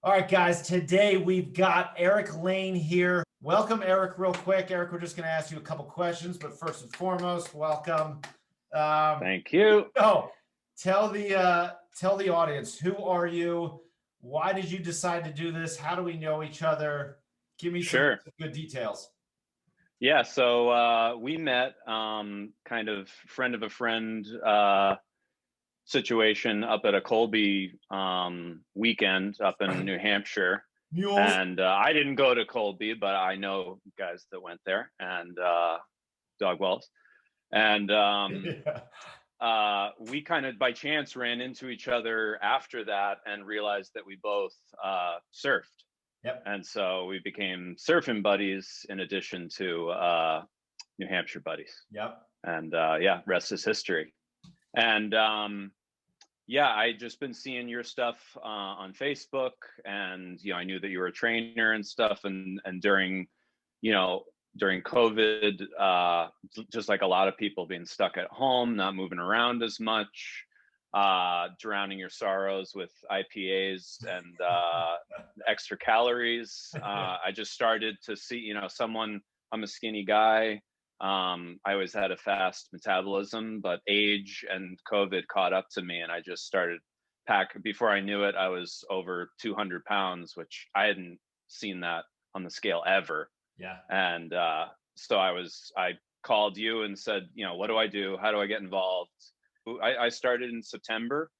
All right, guys, today we've got Eric Lane here. Welcome, Eric, real quick. Eric, we're just going to ask you a couple questions, but first and foremost, welcome. Thank you. Oh, tell the audience, who are you? Why did you decide to do this? How do we know each other? Give me some Sure. good details. Yeah, so we met kind of friend of a friend situation up at a Colby weekend up in New Hampshire. Mules. And I didn't go to Colby, but I know guys that went there and dog wells. And we kind of by chance ran into each other after that and realized that we both surfed. Yep. And so we became surfing buddies in addition to New Hampshire buddies. Yep. And yeah, rest is history. And yeah, I just been seeing your stuff on Facebook, and I knew that you were a trainer and stuff. And during COVID, just like a lot of people being stuck at home, not moving around as much, drowning your sorrows with IPAs and extra calories. I just started to see, I'm a skinny guy. I always had a fast metabolism, but age and COVID caught up to me, and I just started before I knew it, I was over 200 pounds, which I hadn't seen that on the scale ever. Yeah. And so I called you and said, what do I do? How do I get involved? I started in September,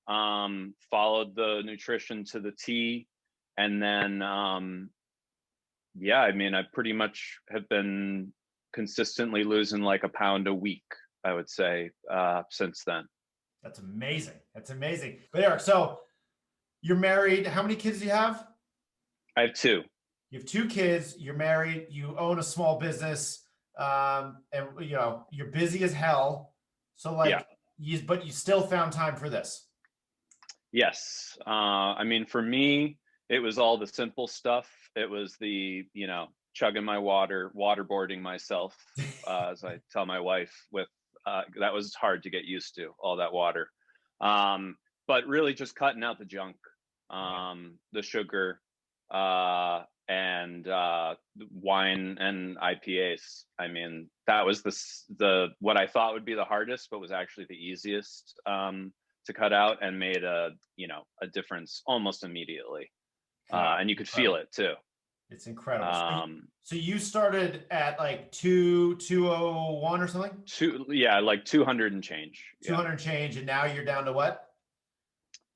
followed the nutrition to the T, and then, I pretty much have been consistently losing like a pound a week, I would say, since then. That's amazing. That's amazing. But Eric, so you're married. How many kids do you have? I have two. You have two kids. You're married. You own a small business, and you're busy as hell. So but you still found time for this. Yes. For me, it was all the simple stuff. It was the, chugging my waterboarding myself, as I tell my wife, that was hard to get used to, all that water. But really just cutting out the junk, the sugar, and wine and IPAs. That was what I thought would be the hardest, but was actually the easiest to cut out, and made a difference almost immediately. And you could feel it too. It's incredible. So you started at like 201 or something? Like 200 and change. 200 and change, and now you're down to what?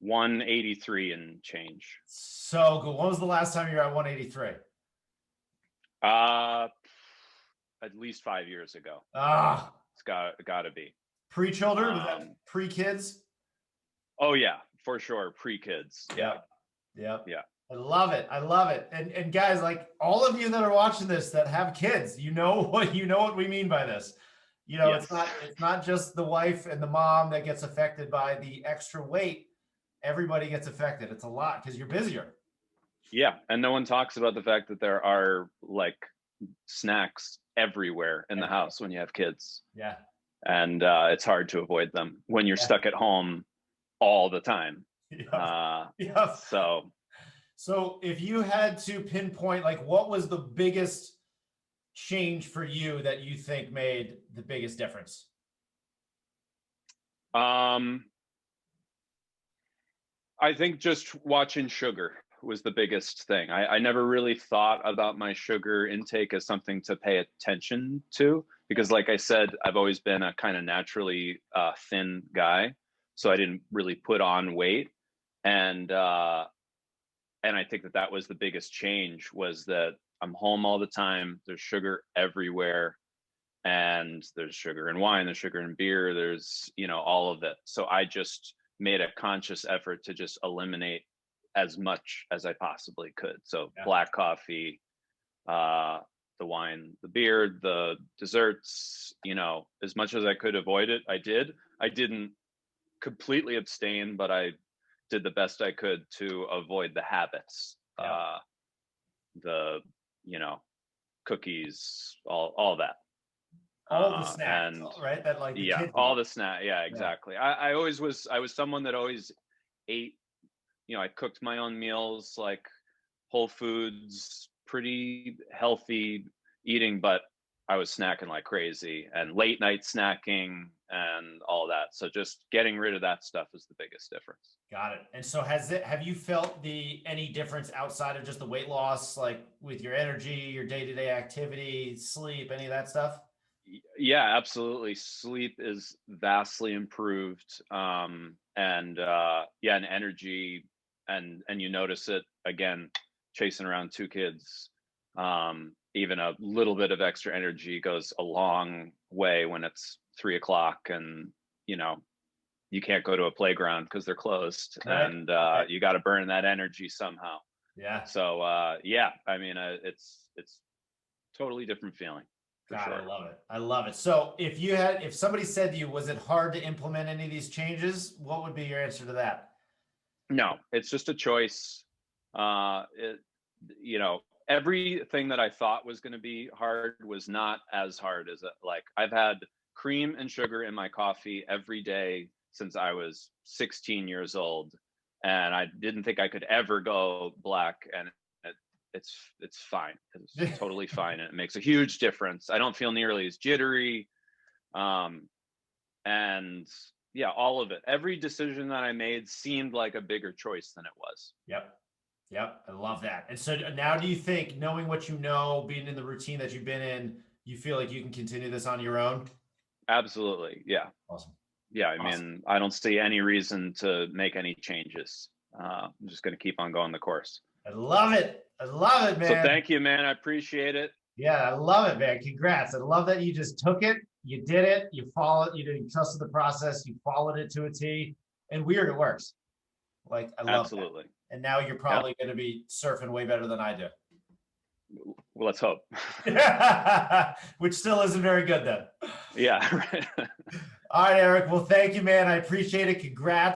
183 and change. So good. When was the last time you were at 183? At least 5 years ago. It's got to be. Pre-children? Was that pre-kids? Oh yeah, for sure. Pre-kids. Yeah. I love it. And guys, like all of you that are watching this that have kids, you know what we mean by this. Yes. It's not just the wife and the mom that gets affected by the extra weight. Everybody gets affected. It's a lot because you're busier. Yeah, and no one talks about the fact that there are like snacks everywhere in the house when you have kids. Yeah. And it's hard to avoid them when you're stuck at home all the time. Yeah. So if you had to pinpoint, like, what was the biggest change for you that you think made the biggest difference? I think just watching sugar was the biggest thing. I never really thought about my sugar intake as something to pay attention to, because like I said, I've always been a kind of naturally thin guy. So I didn't really put on weight. And I think that was the biggest change, was that I'm home all the time. There's sugar everywhere, and there's sugar in wine, there's sugar in beer, there's, all of it. So I just made a conscious effort to just eliminate as much as I possibly could. So black coffee, the wine, the beer, the desserts, as much as I could avoid it, I did. I didn't completely abstain, but I did the best I could to avoid the habits, the cookies, all that. All the snacks, right? That like all the snack. Yeah, exactly. I was someone that always ate, I cooked my own meals, like whole foods, pretty healthy eating, but I was snacking like crazy, and late night snacking and all that. So just getting rid of that stuff is the biggest difference. Got it. And so have you felt any difference outside of just the weight loss, like with your energy, your day-to-day activity, sleep, any of that stuff? Yeah, absolutely. Sleep is vastly improved. And energy, and you notice it again, chasing around two kids. Even a little bit of extra energy goes a long way when it's 3 o'clock and you can't go to a playground because they're closed, Right. and you got to burn that energy somehow. Yeah. So I mean, it's totally different feeling for God, sure. I love it. I love it. So if somebody said to you, was it hard to implement any of these changes? What would be your answer to that? No, it's just a choice. It, everything that I thought was going to be hard was not as hard as it. Like, I've had cream and sugar in my coffee every day since I was 16 years old, and I didn't think I could ever go black. And it's fine. It's totally fine. And it makes a huge difference. I don't feel nearly as jittery. And yeah, all of it. Every decision that I made seemed like a bigger choice than it was. Yep. Yep. I love that. And so now do you think, knowing what you know, being in the routine that you've been in, you feel like you can continue this on your own? Absolutely. Yeah. Awesome. Yeah. I Awesome. mean, I don't see any reason to make any changes. I'm just going to keep on going the course. I love it. I love it, man. So thank you, man. I appreciate it. Yeah, I love it, man. Congrats. I love that you just took it, you did it, you followed, you trusted the process, you followed it to a T, and weird, it works. Like, I love Absolutely. that. And now you're probably going to be surfing way better than I do. Well, let's hope. Which still isn't very good then. Yeah. Right. All right, Eric. Well, thank you, man. I appreciate it. Congrats.